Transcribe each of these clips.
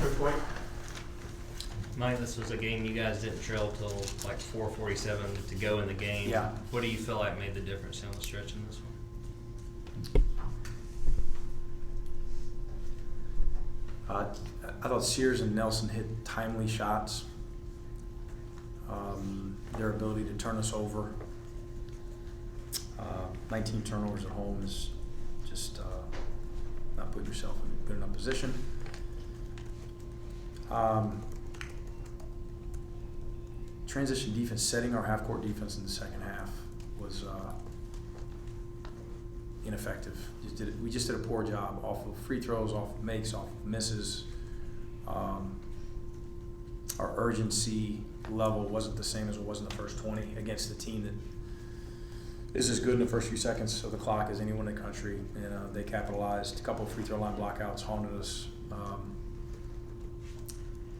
Coach White? Mike, this was a game you guys didn't trail till like 4:47 to go in the game. Yeah. What do you feel like made the difference down the stretch in this one? I thought Sears and Nelson hit timely shots. Their ability to turn us over. 19 turnovers at home is just not putting yourself in a good enough position. Transition defense, setting our half-court defense in the second half was ineffective. We just did a poor job off of free throws, off of makes, off of misses. Our urgency level wasn't the same as it was in the first 20 against a team that is as good in the first few seconds of the clock as anyone in the country. And they capitalized. A couple of free throw line blockouts haunted us.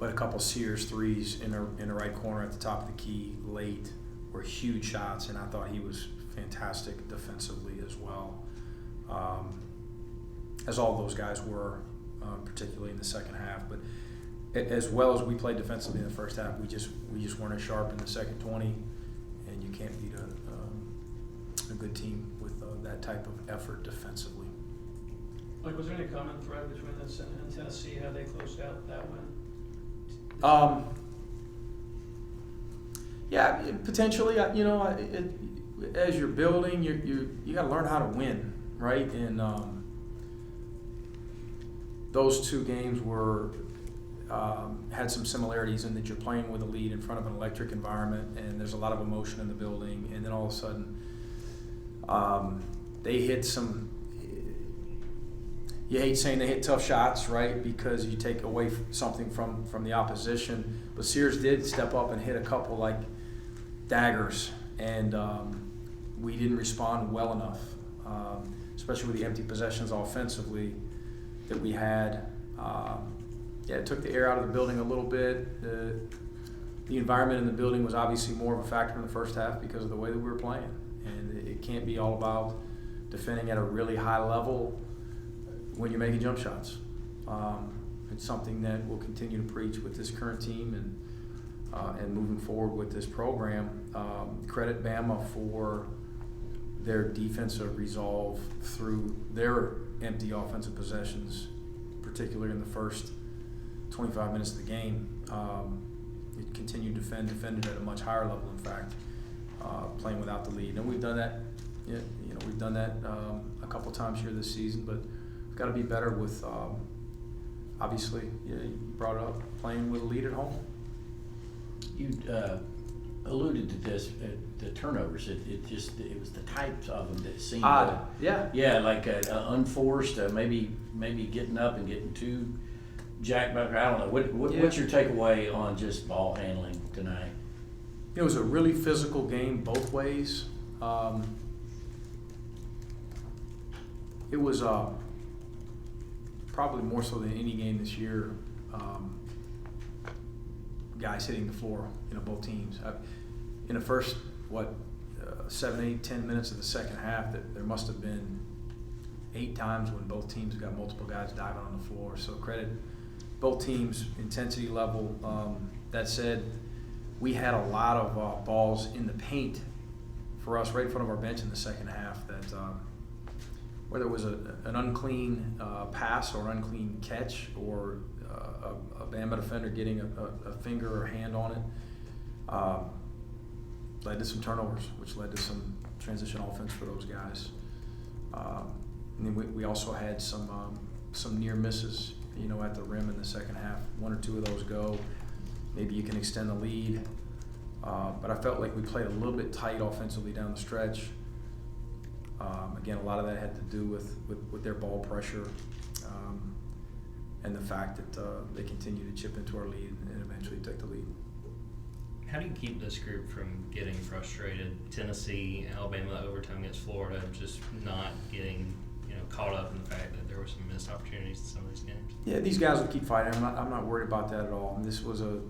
But a couple Sears threes in the right corner at the top of the key late were huge shots, and I thought he was fantastic defensively as well. As all those guys were, particularly in the second half. But as well as we played defensively in the first half, we just weren't as sharp in the second 20, and you can't beat a good team with that type of effort defensively. Mike, was there any common thread between this and Tennessee, how they closed out that win? Yeah, potentially. As you're building, you got to learn how to win, right? And those two games had some similarities in that you're playing with a lead in front of an electric environment, and there's a lot of emotion in the building, and then all of a sudden they hit some. You hate saying they hit tough shots, right? Because you take away something from the opposition. But Sears did step up and hit a couple like daggers, and we didn't respond well enough, especially with the empty possessions offensively that we had. It took the air out of the building a little bit. The environment in the building was obviously more of a factor in the first half because of the way that we were playing. And it can't be all about defending at a really high level when you're making jump shots. It's something that we'll continue to preach with this current team and moving forward with this program. Credit Bama for their defensive resolve through their empty offensive possessions, particularly in the first 25 minutes of the game. It continued to defended at a much higher level, in fact, playing without the lead. And we've done that, we've done that a couple times here this season, but we've got to be better with, obviously, you brought it up, playing with a lead at home. You alluded to this, the turnovers. It was the types of them that seemed odd. Yeah, like unforced, maybe getting up and getting too jacked up. I don't know. What's your takeaway on just ball handling tonight? It was a really physical game both ways. It was probably more so than any game this year. Guys hitting the floor, both teams. In the first 7, 8, 10 minutes of the second half, there must have been 8 times when both teams got multiple guys diving on the floor. So credit both teams' intensity level. That said, we had a lot of balls in the paint for us right in front of our bench in the second half that whether it was an unclean pass or an unclean catch or a Bama defender getting a finger or hand on it, led to some turnovers, which led to some transition offense for those guys. And then we also had some near misses, at the rim in the second half. 1 or 2 of those go. Maybe you can extend the lead. But I felt like we played a little bit tight offensively down the stretch. Again, a lot of that had to do with their ball pressure and the fact that they continue to chip into our lead and eventually take the lead. How do you keep this group from getting frustrated? Tennessee, Alabama overtime against Florida, just not getting caught up in the fact that there were some missed opportunities in some of these games. Yeah, these guys will keep fighting. I'm not worried about that at all. This was a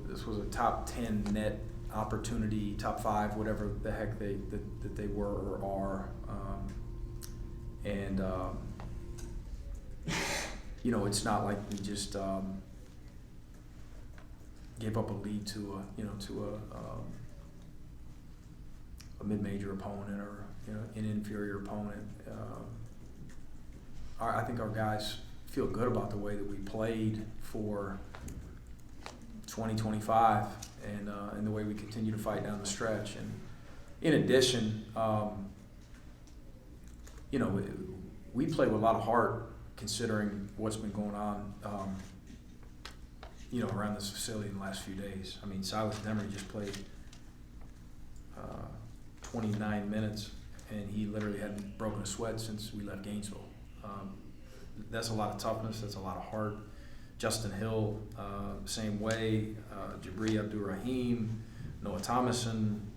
top 10 net opportunity, top 5, whatever the heck that they were or are. It's not like we just gave up a lead to a mid-major opponent or an inferior opponent. I think our guys feel good about the way that we played for 2025 and the way we continue to fight down the stretch. And in addition, we play with a lot of heart considering what's been going on, around this facility in the last few days. I mean, Silas Demery just played 29 minutes, and he literally hadn't broken a sweat since we left Gainesville. That's a lot of toughness. That's a lot of heart. Justin Hill, same way. Jabri Abdur-Rahim, Noah Thomason.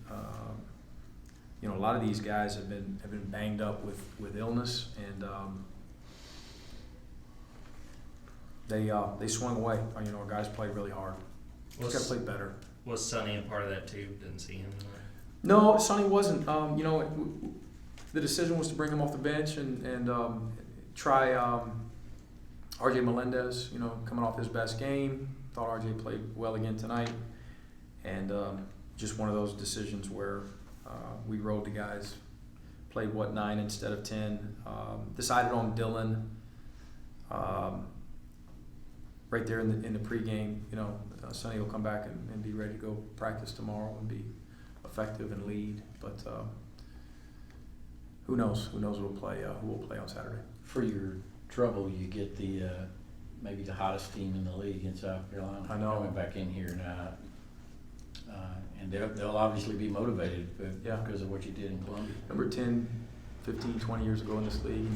A lot of these guys have been banged up with illness, and they swung away. Our guys played really hard. Just got to play better. Was Sonny a part of that too? Didn't see him. No, Sonny wasn't. The decision was to bring him off the bench and try RJ Melendez. Coming off his best game, thought RJ played well again tonight, and just one of those decisions where we rode the guys, played 9 instead of 10. Decided on Dylan. Right there in the pregame, Sonny will come back and be ready to go practice tomorrow and be effective and lead. But who knows? Who knows who will play on Saturday? For your trouble, you get the maybe the hottest team in the league in South Carolina. I know. Coming back in here now, and they'll obviously be motivated because of what you did in Columbia. Remember 10, 15, 20 years ago in this league, and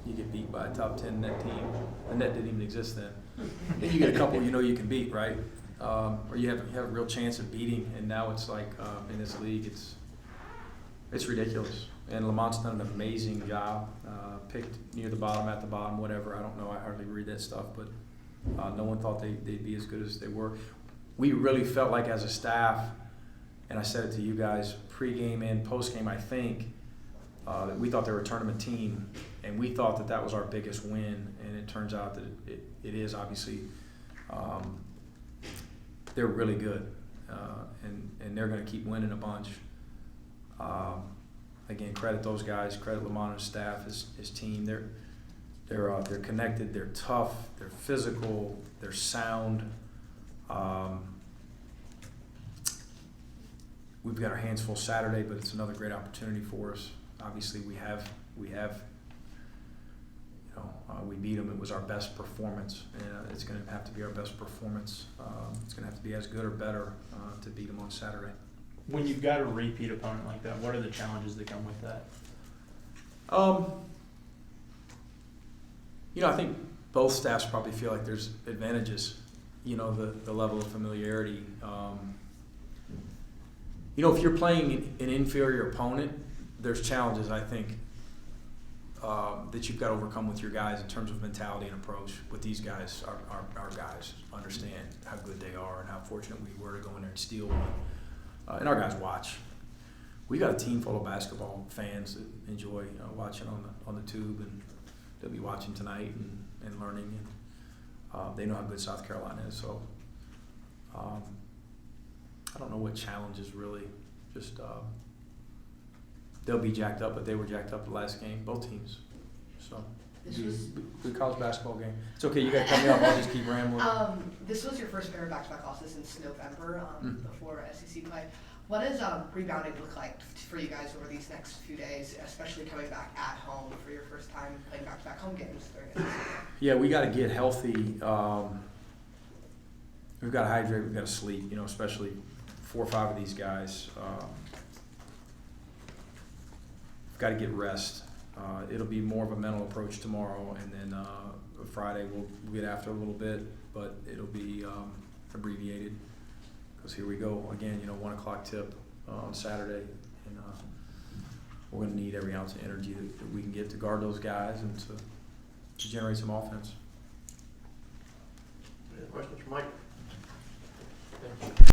you get beat by a top 10 net team. The net didn't even exist then. Then you get a couple you can beat, right? Or you have a real chance of beating, and now it's like in this league, it's ridiculous. And Lamont's done an amazing job. Picked near the bottom, at the bottom, whatever. I don't know. I hardly read that stuff, but no one thought they'd be as good as they were. We really felt like as a staff, and I said it to you guys pregame and postgame, I think, that we thought they were a tournament team, and we thought that was our biggest win, and it turns out that it is obviously. They're really good, and they're going to keep winning a bunch. Again, credit those guys, credit Lamont and his staff, his team. They're connected, they're tough, they're physical, they're sound. We've got our hands full Saturday, but it's another great opportunity for us. Obviously, we beat them. It was our best performance. It's going to have to be our best performance. It's going to have to be as good or better to beat them on Saturday. When you've got a repeat opponent like that, what are the challenges that come with that? I think both staffs probably feel like there's advantages. The level of familiarity. If you're playing an inferior opponent, there's challenges, I think, that you've got to overcome with your guys in terms of mentality and approach. With these guys, our guys understand how good they are and how fortunate we were to go in there and steal one. And our guys watch. We got a team full of basketball fans that enjoy watching on the tube, and they'll be watching tonight and learning. And they know how good South Carolina is. So I don't know what challenges really. Just they'll be jacked up, but they were jacked up the last game. Both teams. So good college basketball game. It's okay. You got to cut me off. I'll just keep rambling. This was your first pair of back-to-back losses since November before SEC play. What does rebounding look like for you guys over these next few days, especially coming back at home for your first time playing back-to-back home games during SEC? Yeah, we got to get healthy. We've got to hydrate. We've got to sleep. Especially 4 or 5 of these guys. We've got to get rest. It'll be more of a mental approach tomorrow, and then Friday we'll get after a little bit, but it'll be abbreviated because here we go again. 1 o'clock tip on Saturday, and we're going to need every ounce of energy that we can get to guard those guys and to generate some offense. Any questions for Mike?